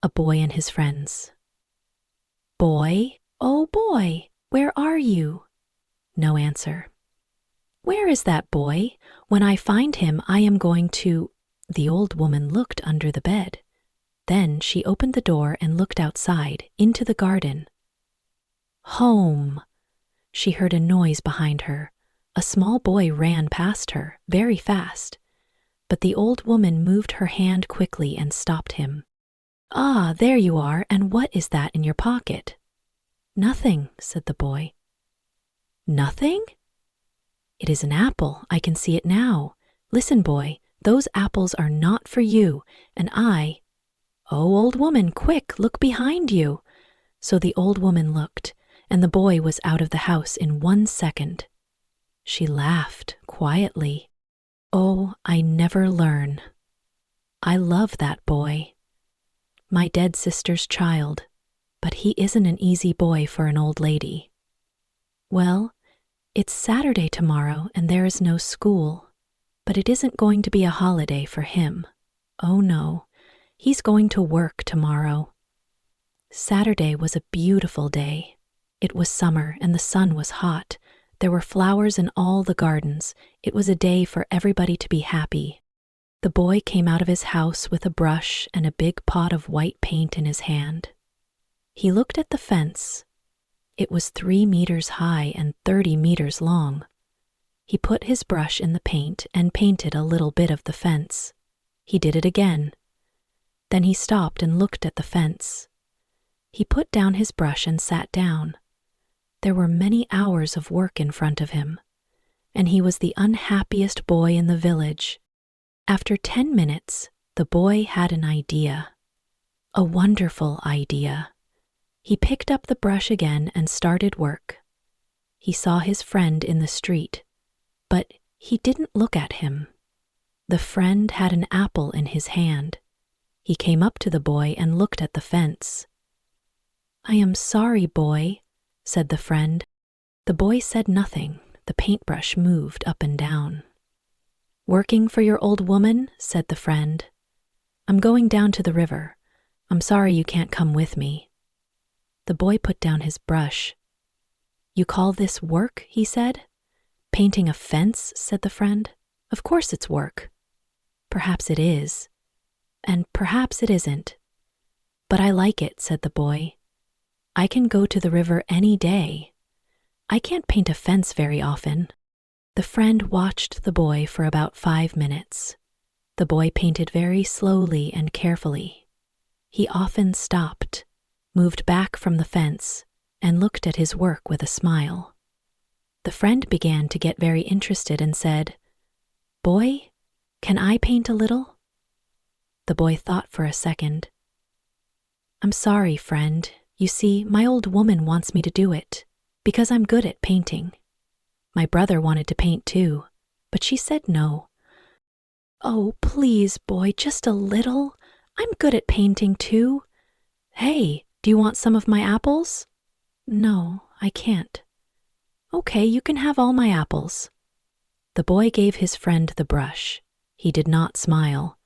A boy and his friends. Boy, oh boy, where are you? No answer. Where is that boy? When I find him, I am going to... The old woman looked under the bed. Then she opened the door and looked outside, into the garden. Home! She heard a noise behind her. A small boy ran past her, very fast. But the old woman moved her hand quickly and stopped him. Ah, there you are, and what is that in your pocket? Nothing, said the boy. Nothing? It is an apple, I can see it now. Listen, boy, those apples are not for you, and I... Oh, old woman, quick, look behind you. So the old woman looked, and the boy was out of the house in 1 second. She laughed quietly. Oh, I never learn. I love that boy. My dead sister's child, but he isn't an easy boy for an old lady. Well, it's Saturday tomorrow and there is no school, but it isn't going to be a holiday for him. Oh no, he's going to work tomorrow. Saturday was a beautiful day. It was summer and the sun was hot. There were flowers in all the gardens. It was a day for everybody to be happy. The boy came out of his house with a brush and a big pot of white paint in his hand. He looked at the fence. It was 3 meters high and 30 meters long. He put his brush in the paint and painted a little bit of the fence. He did it again. Then he stopped and looked at the fence. He put down his brush and sat down. There were many hours of work in front of him, and he was the unhappiest boy in the village. After 10 minutes, the boy had an idea. A wonderful idea. He picked up the brush again and started work. He saw his friend in the street, but he didn't look at him. The friend had an apple in his hand. He came up to the boy and looked at the fence. "I am sorry, boy," said the friend. The boy said nothing. The paintbrush moved up and down. "Working for your old woman?" said the friend. "I'm going down to the river. I'm sorry you can't come with me." The boy put down his brush. "You call this work?" he said. "Painting a fence?" said the friend. "Of course it's work. Perhaps it is, and perhaps it isn't. But I like it," said the boy. "I can go to the river any day. I can't paint a fence very often." The friend watched the boy for about 5 minutes. The boy painted very slowly and carefully. He often stopped, moved back from the fence, and looked at his work with a smile. The friend began to get very interested and said, "Boy, can I paint a little?" The boy thought for a second. "I'm sorry, friend. You see, my old woman wants me to do it, because I'm good at painting. My brother wanted to paint too, but she said no." "Oh, please, boy, just a little. I'm good at painting too. Hey, do you want some of my apples?" "No, I can't." "Okay, you can have all my apples." The boy gave his friend the brush. He did not smile,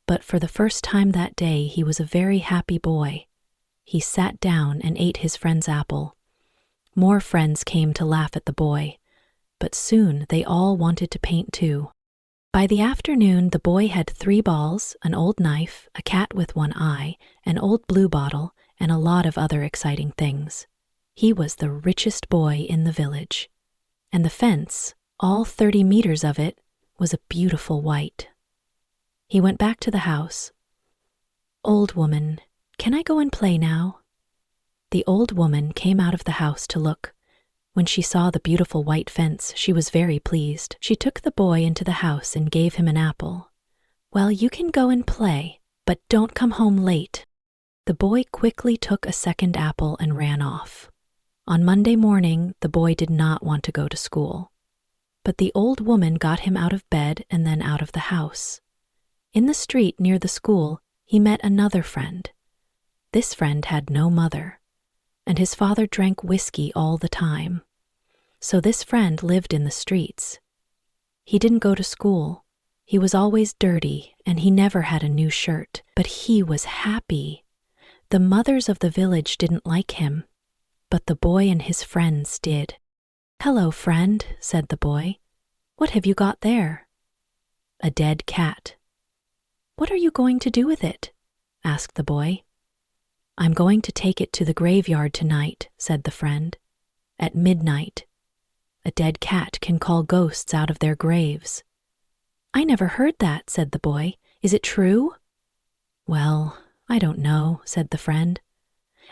but for the first time that day he was a very happy boy. He sat down and ate his friend's apple. More friends came to laugh at the boy, but soon they all wanted to paint too. By the afternoon, the boy had 3 balls, an old knife, a cat with 1 eye, an old blue bottle, and a lot of other exciting things. He was the richest boy in the village. And the fence, all 30 meters of it, was a beautiful white. He went back to the house. "Old woman, can I go and play now?" The old woman came out of the house to look. When she saw the beautiful white fence, she was very pleased. She took the boy into the house and gave him an apple. "Well, you can go and play, but don't come home late." The boy quickly took a second apple and ran off. On Monday morning, the boy did not want to go to school. But the old woman got him out of bed and then out of the house. In the street near the school, he met another friend. This friend had no mother, and his father drank whiskey all the time. So this friend lived in the streets. He didn't go to school. He was always dirty, and he never had a new shirt, but he was happy. The mothers of the village didn't like him, but the boy and his friends did. "Hello, friend," said the boy. "What have you got there?" "A dead cat." "What are you going to do with it?" asked the boy. "I'm going to take it to the graveyard tonight," said the friend. "At midnight. A dead cat can call ghosts out of their graves." "I never heard that," said the boy. "Is it true?" "Well, I don't know," said the friend.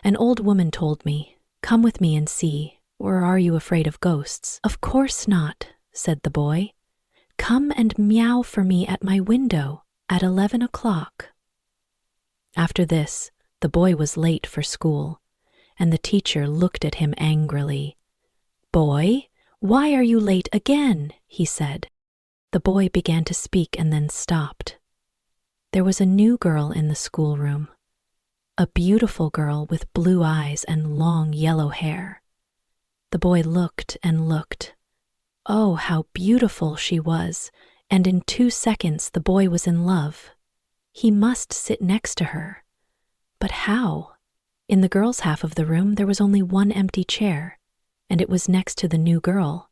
"An old woman told me. Come with me and see. Or are you afraid of ghosts?" "Of course not," said the boy. "Come and meow for me at my window at 11 o'clock. After this, the boy was late for school, and the teacher looked at him angrily. "Boy, why are you late again?" he said. The boy began to speak and then stopped. There was a new girl in the schoolroom, a beautiful girl with blue eyes and long yellow hair. The boy looked and looked. Oh, how beautiful she was, and in 2 seconds the boy was in love. He must sit next to her. But how? In the girls' half of the room there was only one empty chair, and it was next to the new girl.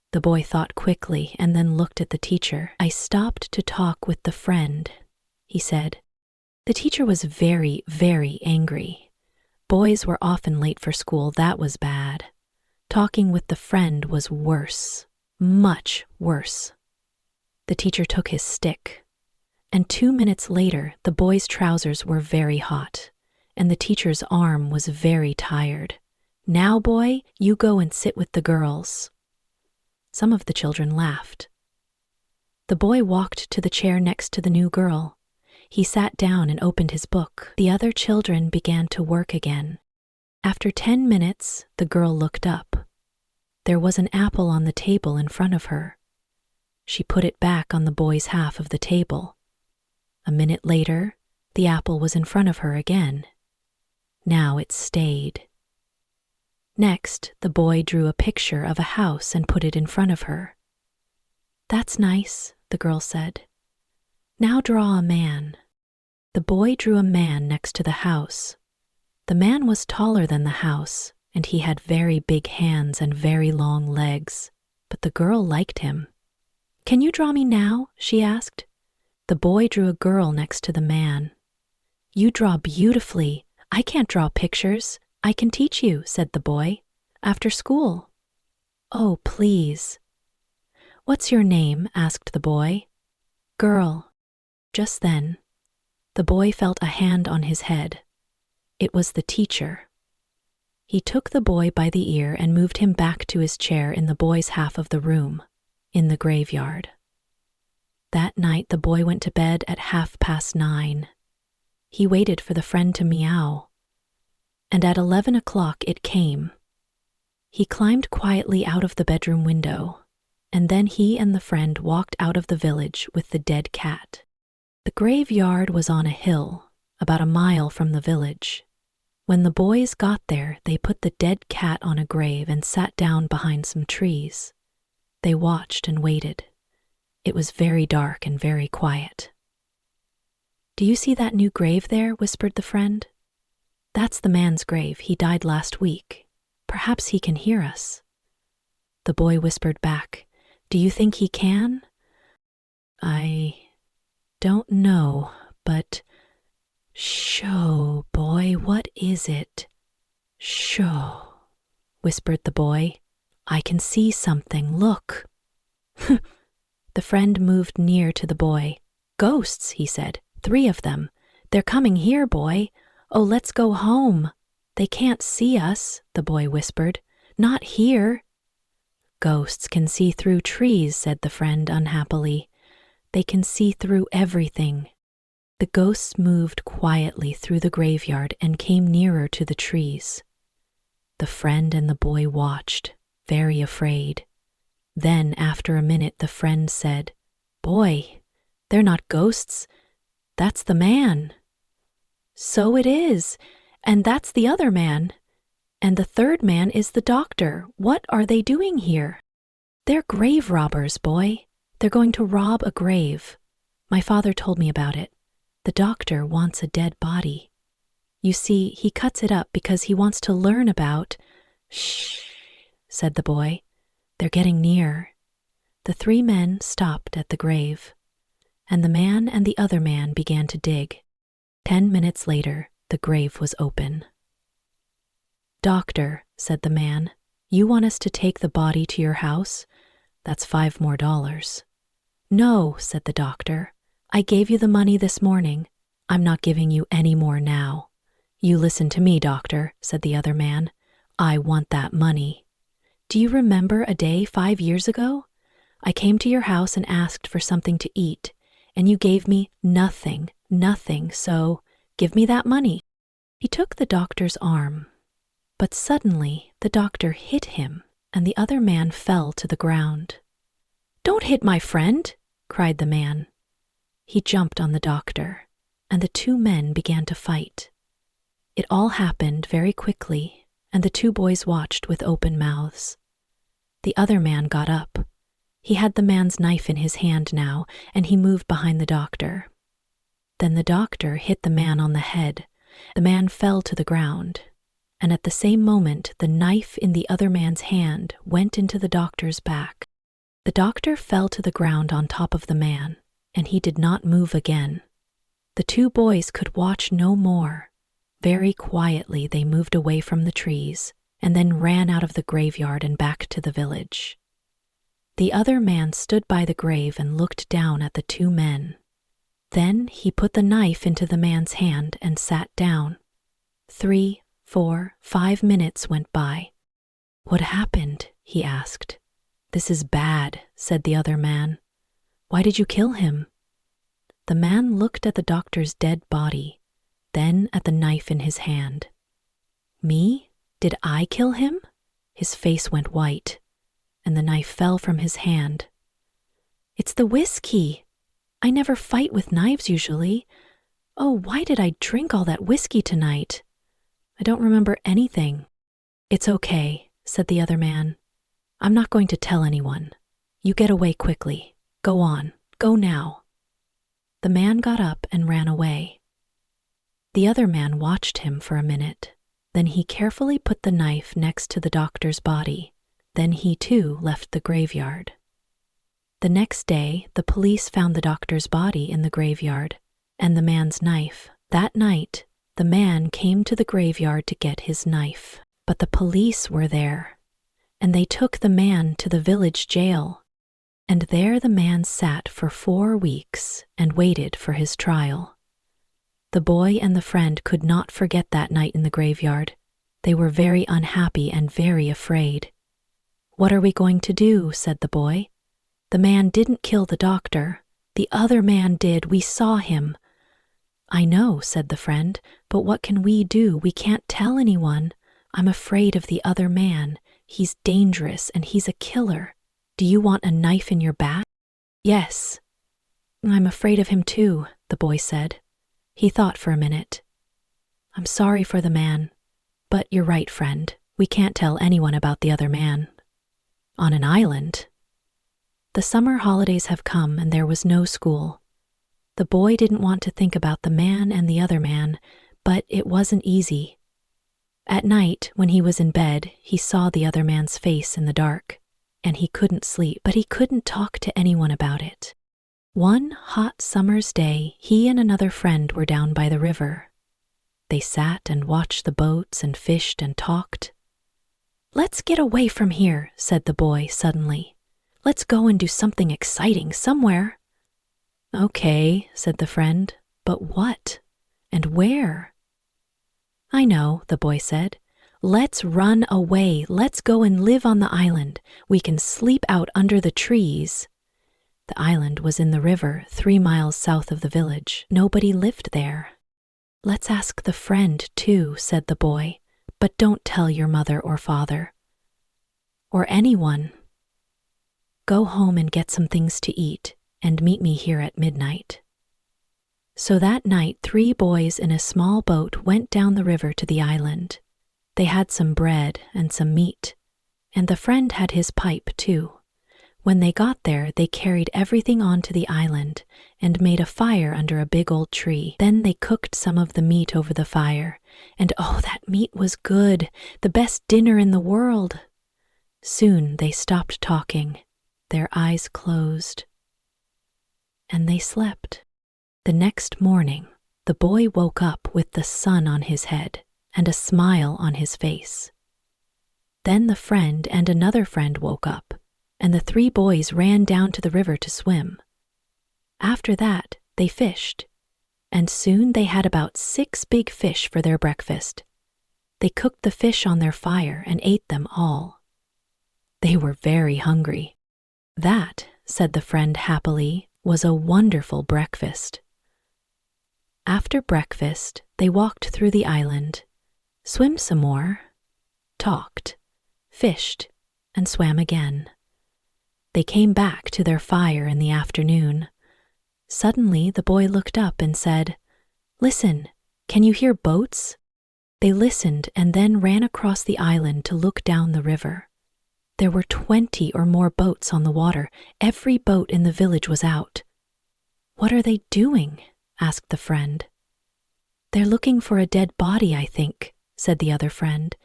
The boy thought quickly and then looked at the teacher. "I stopped to talk with the friend," he said. The teacher was very, very angry. Boys were often late for school. That was bad. Talking with the friend was worse, much worse. The teacher took his stick, and 2 minutes later the boy's trousers were very hot, and the teacher's arm was very tired. "Now, boy, you go and sit with the girls." Some of the children laughed. The boy walked to the chair next to the new girl. He sat down and opened his book. The other children began to work again. After 10 minutes, the girl looked up. There was an apple on the table in front of her. She put it back on the boy's half of the table. A minute later, the apple was in front of her again. Now it stayed. Next, the boy drew a picture of a house and put it in front of her. "That's nice," the girl said. "Now draw a man." The boy drew a man next to the house. The man was taller than the house, and he had very big hands and very long legs, but the girl liked him. "Can you draw me now?" she asked. The boy drew a girl next to the man. "You draw beautifully. I can't draw pictures. I can teach you," said the boy. "After school." "Oh, please." "What's your name?" asked the boy. "Girl." Just then, the boy felt a hand on his head. It was the teacher. He took the boy by the ear and moved him back to his chair in the boy's half of the room, in the graveyard. That night the boy went to bed at 9:30. He waited for the friend to meow, and at 11 o'clock it came. He climbed quietly out of the bedroom window, and then he and the friend walked out of the village with the dead cat. The graveyard was on a hill, about a mile from the village. When the boys got there, they put the dead cat on a grave and sat down behind some trees. They watched and waited. It was very dark and very quiet. "Do you see that new grave there?" whispered the friend. "That's the man's grave. He died last week. Perhaps he can hear us." The boy whispered back, "Do you think he can?" "I don't know, but—" "Shoo, boy, what is it?" "Shoo," whispered the boy. "I can see something. Look." The friend moved near to the boy. "Ghosts," he said. "3 of them. They're coming here, boy. Oh, let's go home." "They can't see us," the boy whispered. "Not here." "Ghosts can see through trees," said the friend unhappily. "They can see through everything." The ghosts moved quietly through the graveyard and came nearer to the trees. The friend and the boy watched, very afraid. Then, after a minute, the friend said, "Boy, they're not ghosts. That's the man." "So it is, and that's the other man. And the third man is the doctor. What are they doing here?" "They're grave robbers, boy. They're going to rob a grave. My father told me about it. The doctor wants a dead body." You see, he cuts it up because he wants to learn about— Shh, said the boy. They're getting near. The three men stopped at the grave, and the man and the other man began to dig. 10 minutes later, the grave was open. Doctor, said the man, you want us to take the body to your house? That's $5 more. No, said the doctor. I gave you the money this morning. I'm not giving you any more now. You listen to me, doctor, said the other man. I want that money. Do you remember a day 5 years ago? I came to your house and asked for something to eat, and you gave me nothing, so give me that money. He took the doctor's arm, but suddenly the doctor hit him, and the other man fell to the ground. Don't hit my friend, cried the man. He jumped on the doctor, and the two men began to fight. It all happened very quickly, and the two boys watched with open mouths. The other man got up. He had the man's knife in his hand now, and he moved behind the doctor. Then the doctor hit the man on the head. The man fell to the ground, and at the same moment the knife in the other man's hand went into the doctor's back. The doctor fell to the ground on top of the man, and he did not move again. The two boys could watch no more. Very quietly they moved away from the trees, and then ran out of the graveyard and back to the village. The other man stood by the grave and looked down at the two men. Then he put the knife into the man's hand and sat down. 3, 4, 5 minutes went by. What happened? He asked. This is bad, said the other man. Why did you kill him? The man looked at the doctor's dead body, then at the knife in his hand. Me? Did I kill him? His face went white, and the knife fell from his hand. It's the whiskey. I never fight with knives usually. Oh, why did I drink all that whiskey tonight? I don't remember anything. It's okay, said the other man. I'm not going to tell anyone. You get away quickly. Go on. Go now. The man got up and ran away. The other man watched him for a minute. Then he carefully put the knife next to the doctor's body. Then he too left the graveyard. The next day, the police found the doctor's body in the graveyard and the man's knife. That night, the man came to the graveyard to get his knife, but the police were there, and they took the man to the village jail. And there the man sat for 4 weeks and waited for his trial. The boy and the friend could not forget that night in the graveyard. They were very unhappy and very afraid. What are we going to do? Said the boy. The man didn't kill the doctor. The other man did. We saw him. I know, said the friend, but what can we do? We can't tell anyone. I'm afraid of the other man. He's dangerous and he's a killer. Do you want a knife in your back? Yes. I'm afraid of him too, the boy said. He thought for a minute. I'm sorry for the man, but you're right, friend. We can't tell anyone about the other man. On an island. The summer holidays have come and there was no school. The boy didn't want to think about the man and the other man, but it wasn't easy. At night, when he was in bed, he saw the other man's face in the dark, and he couldn't sleep, but he couldn't talk to anyone about it. One hot summer's day, he and another friend were down by the river. They sat and watched the boats and fished and talked. Let's get away from here, said the boy suddenly. Let's go and do something exciting somewhere. Okay, said the friend, but what? And where? I know, the boy said. Let's run away. Let's go and live on the island. We can sleep out under the trees. The island was in the river 3 miles south of the village. Nobody lived there. Let's ask the friend too, said the boy, but don't tell your mother or father. Or anyone. Go home and get some things to eat, and meet me here at midnight. So that night 3 boys in a small boat went down the river to the island. They had some bread and some meat, and the friend had his pipe too. When they got there, they carried everything onto the island and made a fire under a big old tree. Then they cooked some of the meat over the fire, and oh, that meat was good, the best dinner in the world. Soon they stopped talking, their eyes closed, and they slept. The next morning, the boy woke up with the sun on his head and a smile on his face. Then the friend and another friend woke up, and the three boys ran down to the river to swim. After that, they fished, and soon they had about 6 big fish for their breakfast. They cooked the fish on their fire and ate them all. They were very hungry. That, said the friend happily, was a wonderful breakfast. After breakfast, they walked through the island, swam some more, talked, fished, and swam again. They came back to their fire in the afternoon. Suddenly, the boy looked up and said, "Listen, can you hear boats?" They listened and then ran across the island to look down the river. There were 20 or more boats on the water. Every boat in the village was out. "What are they doing?" asked the friend. "They're looking for a dead body, I think," said the other friend.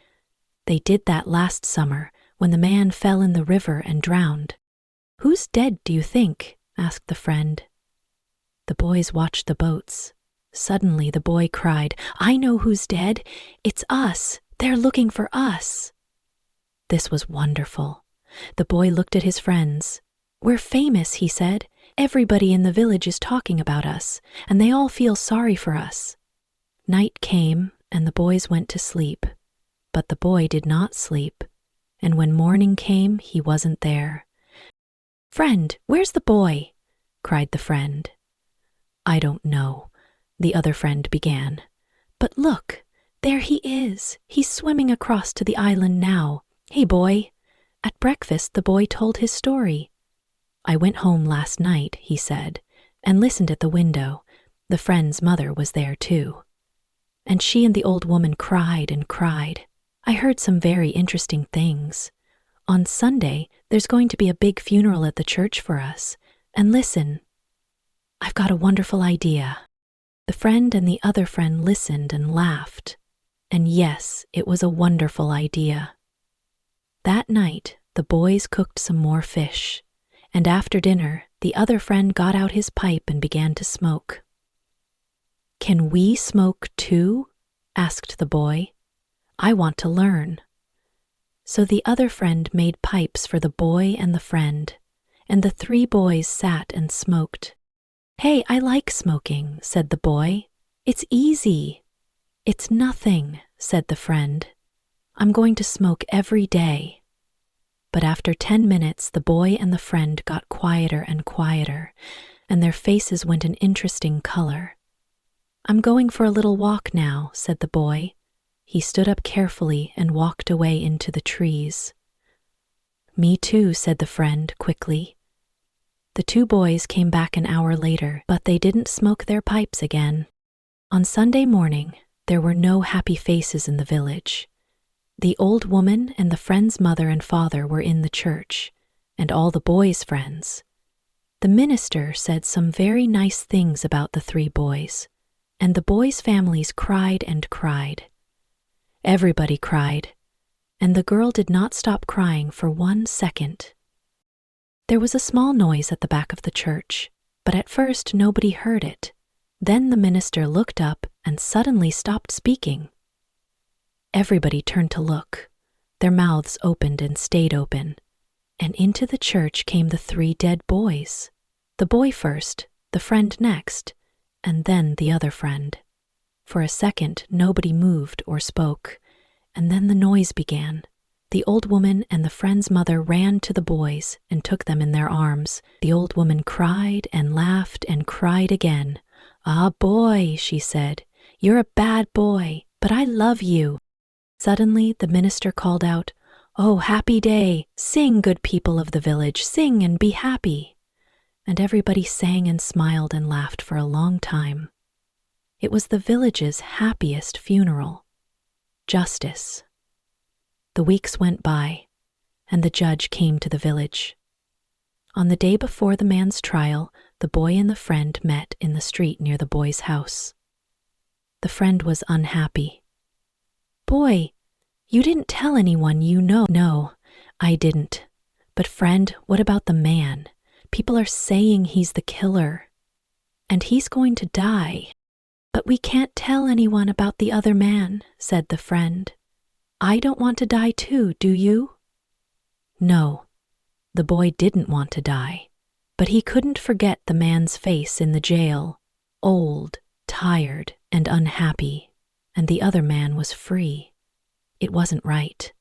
"They did that last summer when the man fell in the river and drowned." "Who's dead, do you think?" asked the friend. The boys watched the boats. Suddenly the boy cried, "I know who's dead. It's us. They're looking for us." This was wonderful. The boy looked at his friends. "We're famous," he said. "Everybody in the village is talking about us, and they all feel sorry for us." Night came, and the boys went to sleep. But the boy did not sleep, and when morning came, he wasn't there. "Friend, where's the boy?" cried the friend. "I don't know," the other friend began. "But look, there he is. He's swimming across to the island now. Hey, boy." At breakfast, the boy told his story. "I went home last night," he said, and listened at the window. The friend's mother was there too. And she and the old woman cried and cried. "I heard some very interesting things. On Sunday, there's going to be a big funeral at the church for us. And listen, I've got a wonderful idea." The friend and the other friend listened and laughed. And yes, it was a wonderful idea. That night, the boys cooked some more fish. And after dinner, the other friend got out his pipe and began to smoke. "Can we smoke too?" asked the boy. "I want to learn." So the other friend made pipes for the boy and the friend, and the 3 boys sat and smoked. "Hey, I like smoking," said the boy. "It's easy." "It's nothing," said the friend. "I'm going to smoke every day." But after 10 minutes, the boy and the friend got quieter and quieter, and their faces went an interesting color. "I'm going for a little walk now," said the boy. He stood up carefully and walked away into the trees. "Me too," said the friend quickly. The 2 boys came back an hour later, but they didn't smoke their pipes again. On Sunday morning, there were no happy faces in the village. The old woman and the friend's mother and father were in the church, and all the boys' friends. The minister said some very nice things about the 3 boys, and the boys' families cried and cried. Everybody cried, and the girl did not stop crying for 1 second. There was a small noise at the back of the church, but at first nobody heard it. Then the minister looked up and suddenly stopped speaking. Everybody turned to look. Their mouths opened and stayed open, and into the church came the 3 dead boys. The boy first, the friend next, and then the other friend. For a second, nobody moved or spoke, and then the noise began. The old woman and the friend's mother ran to the boys and took them in their arms. The old woman cried and laughed and cried again. "Ah, boy," she said, "you're a bad boy, but I love you." Suddenly, the minister called out, "Oh, happy day! Sing, good people of the village, sing and be happy." And everybody sang and smiled and laughed for a long time. It was the village's happiest funeral. Justice. The weeks went by, and the judge came to the village. On the day before the man's trial, the boy and the friend met in the street near the boy's house. The friend was unhappy. "Boy, you didn't tell anyone you know." "No, I didn't. But friend, what about the man? People are saying he's the killer. And he's going to die." "But we can't tell anyone about the other man," said the friend. "I don't want to die too, do you?" No, the boy didn't want to die, but he couldn't forget the man's face in the jail, old, tired, and unhappy, and the other man was free. It wasn't right.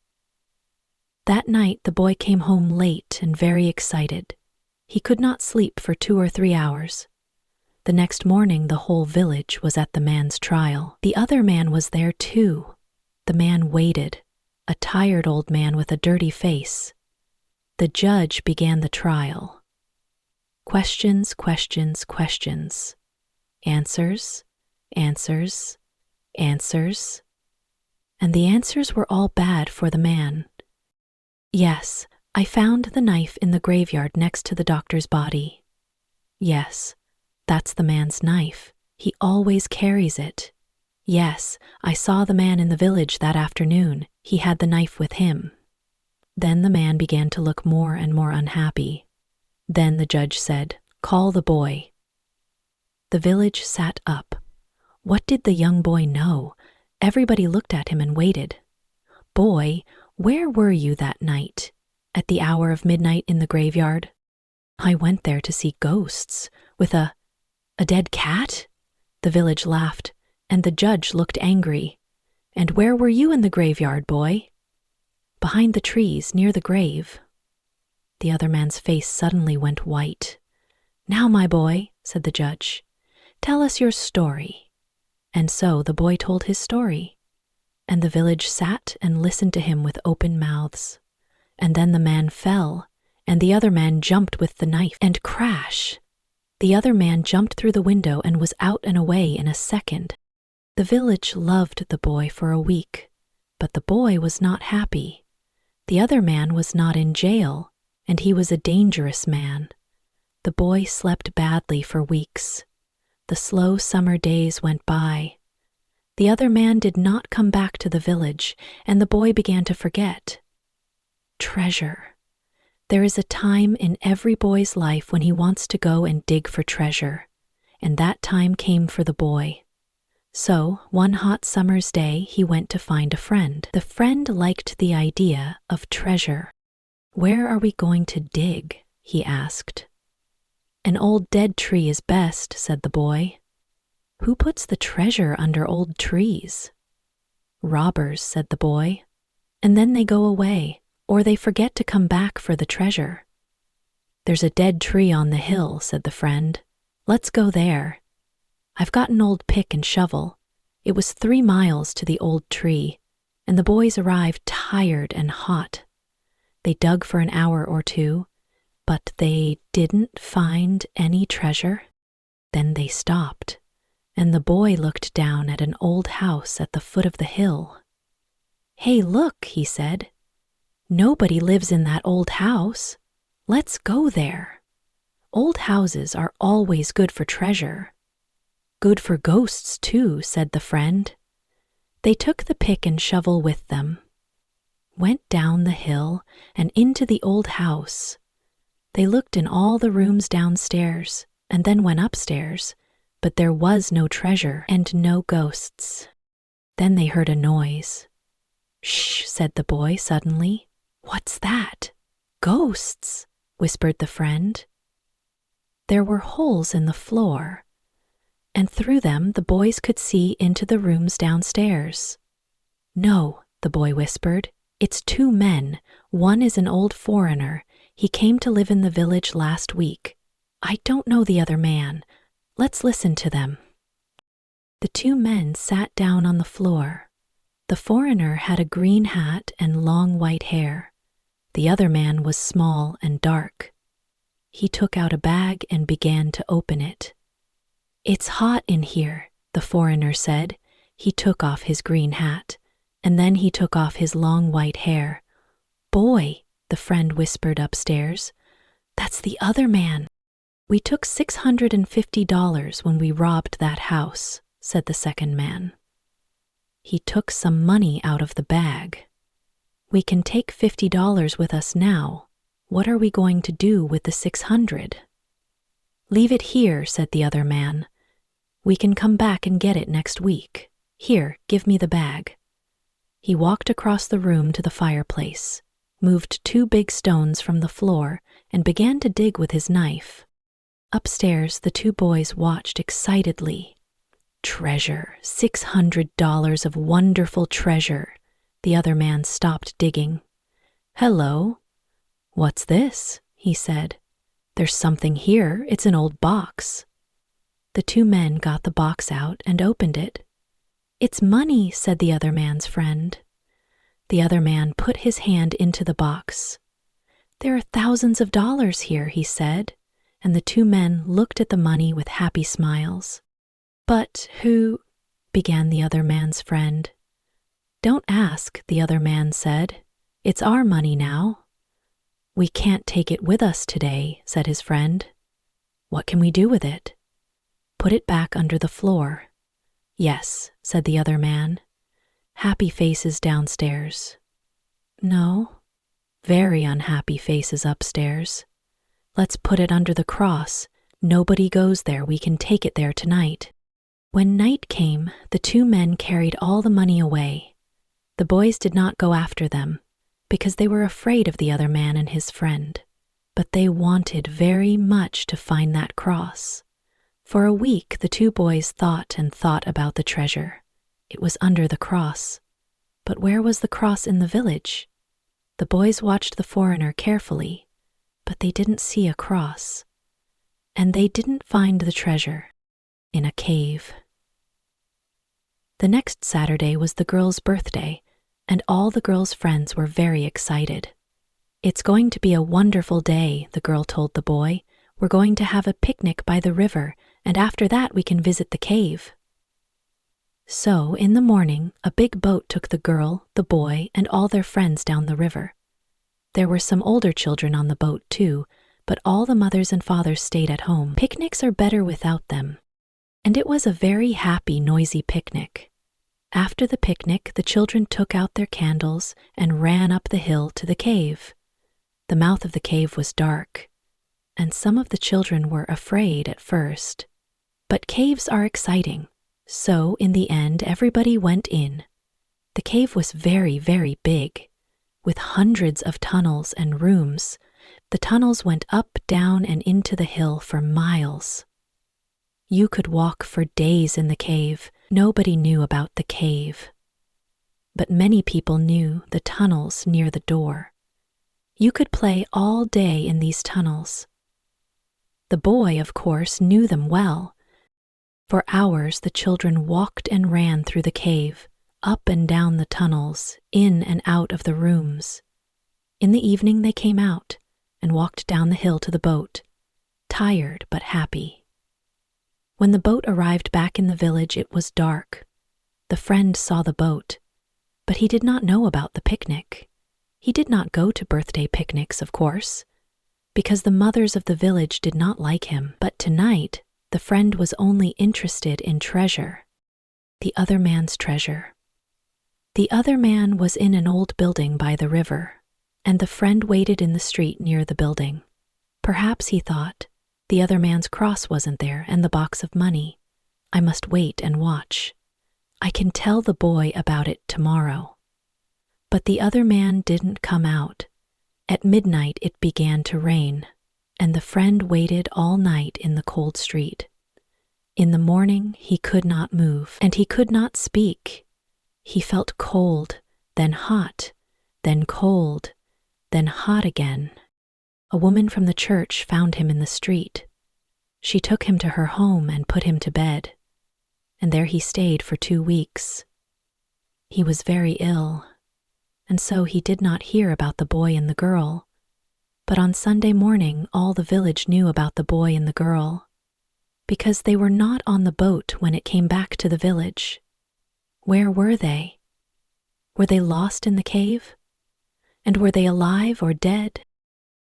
That night the boy came home late and very excited. He could not sleep for 2 or 3 hours. The next morning the whole village was at the man's trial. The other man was there too. The man waited, a tired old man with a dirty face. The judge began the trial. Questions, questions, questions. Answers, answers, answers. And the answers were all bad for the man. "Yes, I found the knife in the graveyard next to the doctor's body." "Yes, that's the man's knife. He always carries it." "Yes, I saw the man in the village that afternoon. He had the knife with him." Then the man began to look more and more unhappy. Then the judge said, "Call the boy." The village sat up. What did the young boy know? Everybody looked at him and waited. "Boy, where were you that night? At the hour of midnight in the graveyard?" "I went there to see ghosts. With a dead cat?" The village laughed, and the judge looked angry. "And where were you in the graveyard, boy?" "Behind the trees, near the grave." The other man's face suddenly went white. "Now, my boy," said the judge, "tell us your story." And so the boy told his story, and the village sat and listened to him with open mouths. And then the man fell, and the other man jumped with the knife, and crash! The other man jumped through the window and was out and away in a second. The village loved the boy for a week, but the boy was not happy. The other man was not in jail, and he was a dangerous man. The boy slept badly for weeks. The slow summer days went by. The other man did not come back to the village, and the boy began to forget. Treasure. There is a time in every boy's life when he wants to go and dig for treasure, and that time came for the boy. So, one hot summer's day, he went to find a friend. The friend liked the idea of treasure. "Where are we going to dig?" he asked. "An old dead tree is best," said the boy. "Who puts the treasure under old trees?" "Robbers," said the boy. "And then they go away, or they forget to come back for the treasure." "There's a dead tree on the hill," said the friend. "Let's go there. I've got an old pick and shovel." It was 3 miles to the old tree, and the boys arrived tired and hot. They dug for an hour or 2, but they didn't find any treasure. Then they stopped, and the boy looked down at an old house at the foot of the hill. "Hey, look," he said. "Nobody lives in that old house. Let's go there. Old houses are always good for treasure." "Good for ghosts, too," said the friend. They took the pick and shovel with them, went down the hill and into the old house. They looked in all the rooms downstairs and then went upstairs, but there was no treasure and no ghosts. Then they heard a noise. "Shh," said the boy suddenly. "What's that?" "Ghosts," whispered the friend. There were holes in the floor, and through them the boys could see into the rooms downstairs. "No," the boy whispered. "It's 2 men. One is an old foreigner. He came to live in the village last week. I don't know the other man. Let's listen to them." The 2 men sat down on the floor. The foreigner had a green hat and long white hair. The other man was small and dark. He took out a bag and began to open it. "It's hot in here," the foreigner said. He took off his green hat, and then he took off his long white hair. "Boy," the friend whispered upstairs, That's the other man. We took $650 when we robbed that house, said the second man. He took some money out of the bag. We can take $50 with us now. What are we going to do with the 600? Leave it here, said the other man. We can come back and get it next week. Here, give me the bag. He walked across the room to the fireplace, moved 2 big stones from the floor, and began to dig with his knife. Upstairs, the 2 boys watched excitedly. Treasure, $600 of wonderful treasure. The other man stopped digging. Hello. What's this? He said. There's something here. It's an old box. The 2 men got the box out and opened it. It's money, said the other man's friend. The other man put his hand into the box. There are thousands of dollars here, he said, and the 2 men looked at the money with happy smiles. But who? Began the other man's friend. Don't ask, the other man said. It's our money now. We can't take it with us today, said his friend. What can we do with it? Put it back under the floor. Yes, said the other man. Happy faces downstairs. No, very unhappy faces upstairs. Let's put it under the cross. Nobody goes there. We can take it there tonight. When night came, the 2 men carried all the money away. The boys did not go after them, because they were afraid of the other man and his friend. But they wanted very much to find that cross. For a week, the 2 boys thought and thought about the treasure. It was under the cross. But where was the cross in the village? The boys watched the foreigner carefully, but they didn't see a cross. And they didn't find the treasure in a cave. The next Saturday was the girl's birthday, and all the girl's friends were very excited. It's going to be a wonderful day, the girl told the boy. We're going to have a picnic by the river, and after that we can visit the cave. So, in the morning, a big boat took the girl, the boy, and all their friends down the river. There were some older children on the boat too, but all the mothers and fathers stayed at home. Picnics are better without them. And it was a very happy, noisy picnic. After the picnic, the children took out their candles and ran up the hill to the cave. The mouth of the cave was dark, and some of the children were afraid at first. But caves are exciting, so in the end everybody went in. The cave was very, very big, with hundreds of tunnels and rooms. The tunnels went up, down, and into the hill for miles. You could walk for days in the cave. Nobody knew about the cave. But many people knew the tunnels near the door. You could play all day in these tunnels. The boy, of course, knew them well. For hours the children walked and ran through the cave, up and down the tunnels, in and out of the rooms. In the evening they came out and walked down the hill to the boat, tired but happy. When the boat arrived back in the village, it was dark. The friend saw the boat, but he did not know about the picnic. He did not go to birthday picnics, of course, because the mothers of the village did not like him. But tonight, the friend was only interested in treasure, the other man's treasure. The other man was in an old building by the river, and the friend waited in the street near the building. Perhaps, he thought, the other man's cross wasn't there and the box of money. I must wait and watch. I can tell the boy about it tomorrow. But the other man didn't come out. At midnight it began to rain, and the friend waited all night in the cold street. In the morning he could not move, and he could not speak. He felt cold, then hot, then cold, then hot again. A woman from the church found him in the street. She took him to her home and put him to bed, and there he stayed for 2 weeks. He was very ill, and so he did not hear about the boy and the girl. But on Sunday morning all the village knew about the boy and the girl, because they were not on the boat when it came back to the village. Where were they? Were they lost in the cave? And were they alive or dead?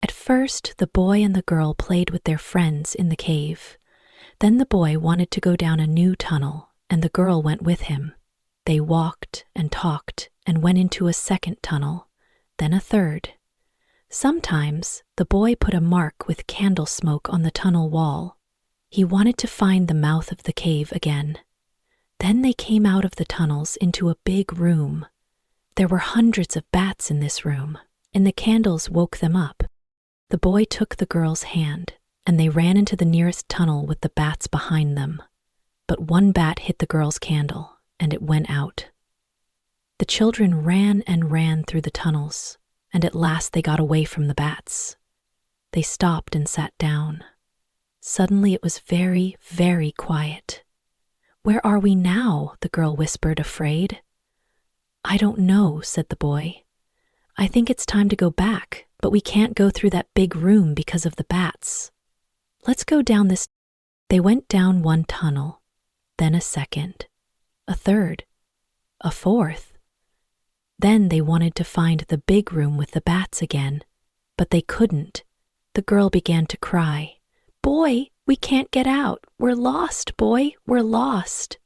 At first, the boy and the girl played with their friends in the cave. Then the boy wanted to go down a new tunnel, and the girl went with him. They walked and talked and went into a second tunnel, then a third. Sometimes the boy put a mark with candle smoke on the tunnel wall. He wanted to find the mouth of the cave again. Then they came out of the tunnels into a big room. There were hundreds of bats in this room, and the candles woke them up. The boy took the girl's hand, and they ran into the nearest tunnel with the bats behind them. But one bat hit the girl's candle, and it went out. The children ran and ran through the tunnels, and at last they got away from the bats. They stopped and sat down. Suddenly it was very, very quiet. "Where are we now?" the girl whispered, afraid. "I don't know," said the boy. "I think it's time to go back, but we can't go through that big room because of the bats. Let's go down this." They went down one tunnel, then a second, a third, a fourth. Then they wanted to find the big room with the bats again, but they couldn't. The girl began to cry. "Boy, we can't get out. We're lost, boy, we're lost."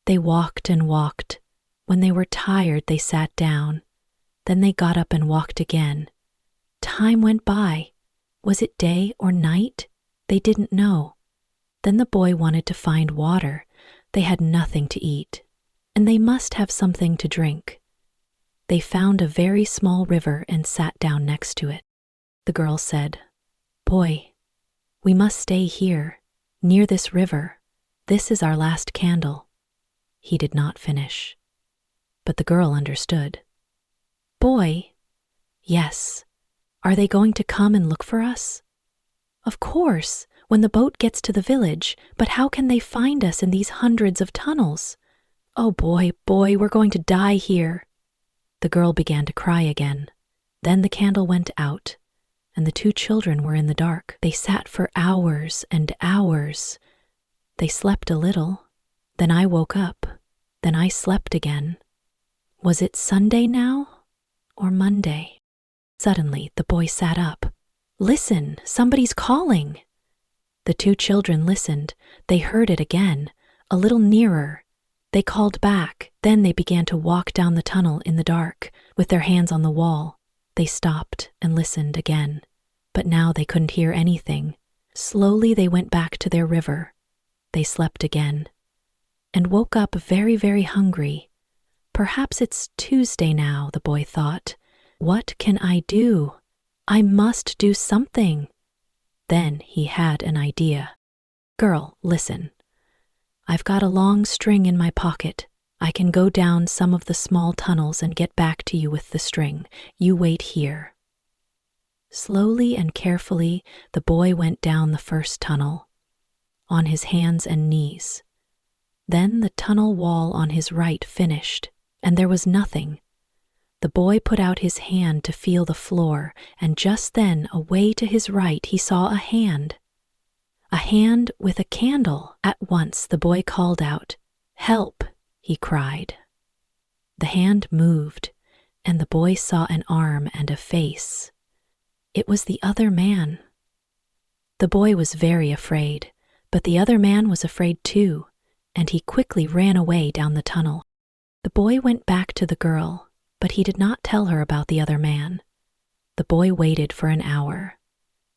They walked and walked. When they were tired, they sat down. Then they got up and walked again. Time went by. Was it day or night? They didn't know. Then the boy wanted to find water. They had nothing to eat, and they must have something to drink. They found a very small river and sat down next to it. The girl said, "Boy, we must stay here, near this river. This is our last candle." He did not finish, but the girl understood. "Boy, yes. Are they going to come and look for us?" "Of course, when the boat gets to the village, but how can they find us in these hundreds of tunnels? Oh boy, boy, we're going to die here." The girl began to cry again. Then the candle went out, and the two children were in the dark. They sat for hours and hours. They slept a little. Then I woke up. Then I slept again. Was it Sunday now or Monday? Suddenly, the boy sat up. "Listen, somebody's calling." The two children listened. They heard it again, a little nearer. They called back. Then they began to walk down the tunnel in the dark, with their hands on the wall. They stopped and listened again, but now they couldn't hear anything. Slowly they went back to their river. They slept again, and woke up very, very hungry. Perhaps it's Tuesday now, the boy thought. What can I do? I must do something. Then he had an idea. "Girl, listen. I've got a long string in my pocket. I can go down some of the small tunnels and get back to you with the string. You wait here." Slowly and carefully, the boy went down the first tunnel, on his hands and knees. Then the tunnel wall on his right finished, and there was nothing. The boy put out his hand to feel the floor, and just then, away to his right, he saw a hand. A hand with a candle. At once the boy called out, "Help!" he cried. The hand moved, and the boy saw an arm and a face. It was the other man. The boy was very afraid, but the other man was afraid too, and he quickly ran away down the tunnel. The boy went back to the girl, but he did not tell her about the other man. The boy waited for an hour,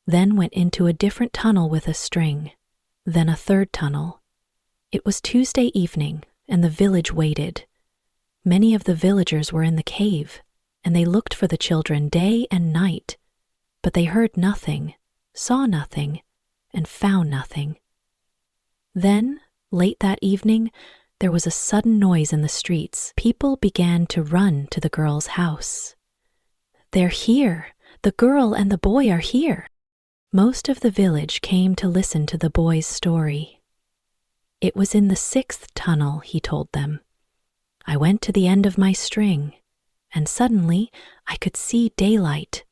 then went into a different tunnel with a string, then a third tunnel. It was Tuesday evening, and the village waited. Many of the villagers were in the cave, and they looked for the children day and night, but they heard nothing, saw nothing, and found nothing. Then, late that evening, there was a sudden noise in the streets. People began to run to the girl's house. "They're here! The girl and the boy are here!" Most of the village came to listen to the boy's story. "It was in the 6th tunnel," he told them. "I went to the end of my string, and suddenly I could see daylight.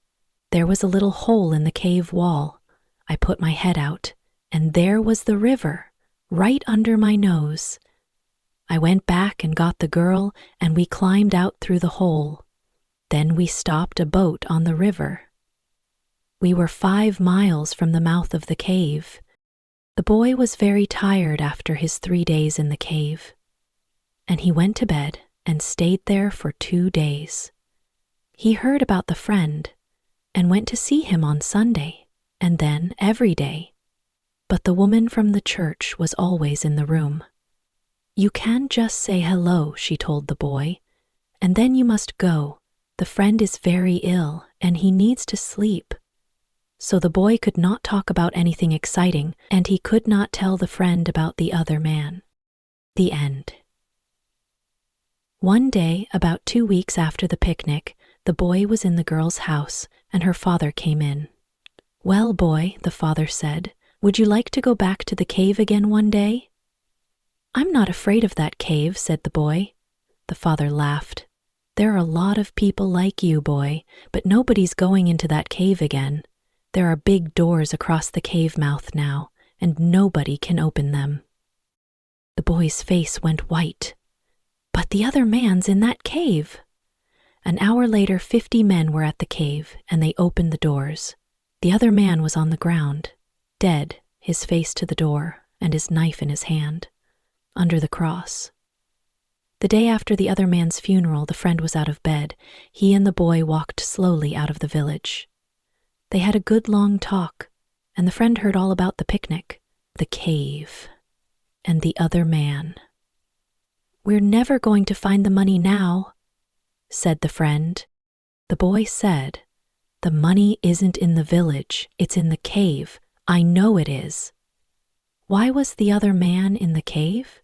There was a little hole in the cave wall. I put my head out, and there was the river, right under my nose. I went back and got the girl, and we climbed out through the hole. Then we stopped a boat on the river." We were 5 miles from the mouth of the cave. The boy was very tired after his 3 days in the cave, and he went to bed and stayed there for 2 days. He heard about the friend and went to see him on Sunday and then every day. But the woman from the church was always in the room. "You can just say hello," she told the boy, "and then you must go. The friend is very ill and he needs to sleep." So the boy could not talk about anything exciting, and he could not tell the friend about the other man. The end. One day, about 2 weeks after the picnic, the boy was in the girl's house, and her father came in. "Well, boy," the father said, "would you like to go back to the cave again one day?" "I'm not afraid of that cave," said the boy. The father laughed. "There are a lot of people like you, boy, but nobody's going into that cave again. There are big doors across the cave mouth now, and nobody can open them." The boy's face went white. "But the other man's in that cave." An hour later, 50 men were at the cave, and they opened the doors. The other man was on the ground, dead, his face to the door, and his knife in his hand, under the cross. The day after the other man's funeral, the friend was out of bed. He and the boy walked slowly out of the village. They had a good long talk, and the friend heard all about the picnic, the cave, and the other man. "We're never going to find the money now," said the friend. The boy said, "The money isn't in the village, it's in the cave. I know it is." "Why was the other man in the cave?"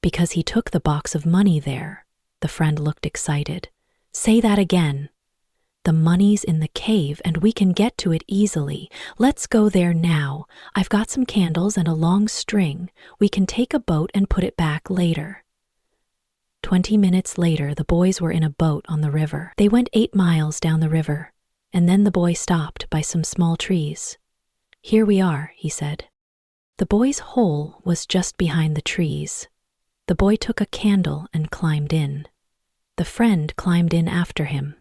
"Because he took the box of money there." The friend looked excited. "Say that again." "The money's in the cave and we can get to it easily. Let's go there now. I've got some candles and a long string. We can take a boat and put it back later." 20 minutes later, the boys were in a boat on the river. They went 8 miles down the river, and then the boy stopped by some small trees. "Here we are," he said. The boy's hole was just behind the trees. The boy took a candle and climbed in. The friend climbed in after him.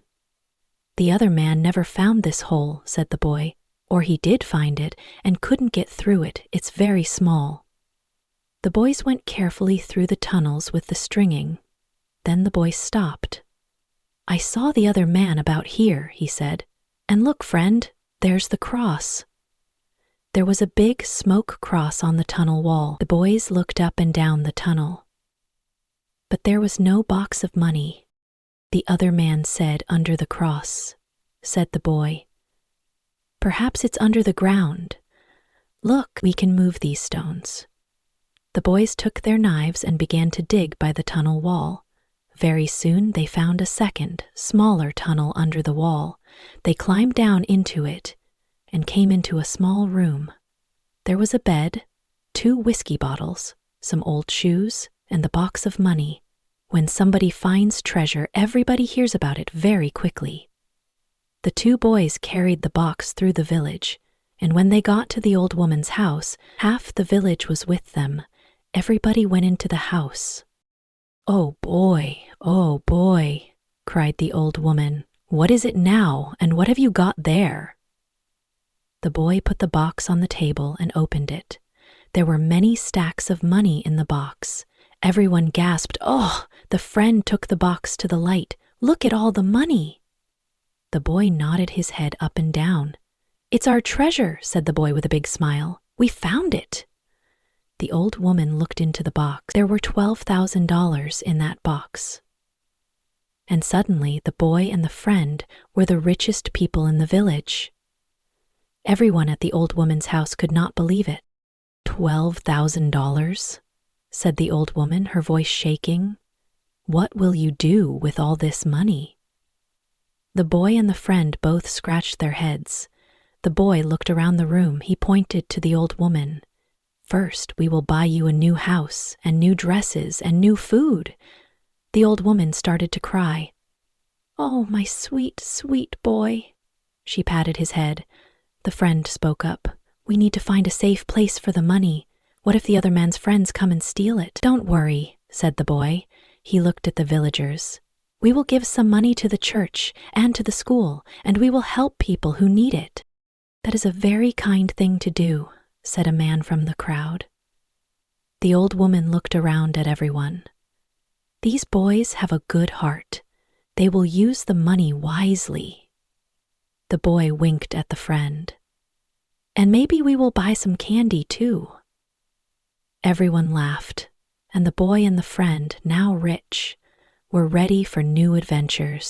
"The other man never found this hole," said the boy, "or he did find it and couldn't get through it. It's very small." The boys went carefully through the tunnels with the stringing. Then the boy stopped. "I saw the other man about here," he said. "And look, friend, there's the cross." There was a big smoke cross on the tunnel wall. The boys looked up and down the tunnel. But there was no box of money. "The other man said under the cross," said the boy. "Perhaps it's under the ground. Look, we can move these stones." The boys took their knives and began to dig by the tunnel wall. Very soon they found a second, smaller tunnel under the wall. They climbed down into it and came into a small room. There was a bed, 2 whiskey bottles, some old shoes, and the box of money. When somebody finds treasure, everybody hears about it very quickly. The 2 boys carried the box through the village, and when they got to the old woman's house, half the village was with them. Everybody went into the house. "Oh boy, cried the old woman. "What is it now, and what have you got there?" The boy put the box on the table and opened it. There were many stacks of money in the box. Everyone gasped, "Oh!" The friend took the box to the light. "Look at all the money." The boy nodded his head up and down. "It's our treasure," said the boy with a big smile. "We found it." The old woman looked into the box. There were $12,000 in that box. And suddenly the boy and the friend were the richest people in the village. Everyone at the old woman's house could not believe it. $12,000? said the old woman, her voice shaking. "What will you do with all this money?" The boy and the friend both scratched their heads. The boy looked around the room. He pointed to the old woman. "First, we will buy you a new house and new dresses and new food." The old woman started to cry. "Oh, my sweet, sweet boy." She patted his head. The friend spoke up. "We need to find a safe place for the money. What if the other man's friends come and steal it?" "Don't worry," said the boy. He looked at the villagers. "We will give some money to the church and to the school, and we will help people who need it." "That is a very kind thing to do," said a man from the crowd. The old woman looked around at everyone. "These boys have a good heart. They will use the money wisely." The boy winked at the friend. "And maybe we will buy some candy too." Everyone laughed, and the boy and the friend, now rich, were ready for new adventures.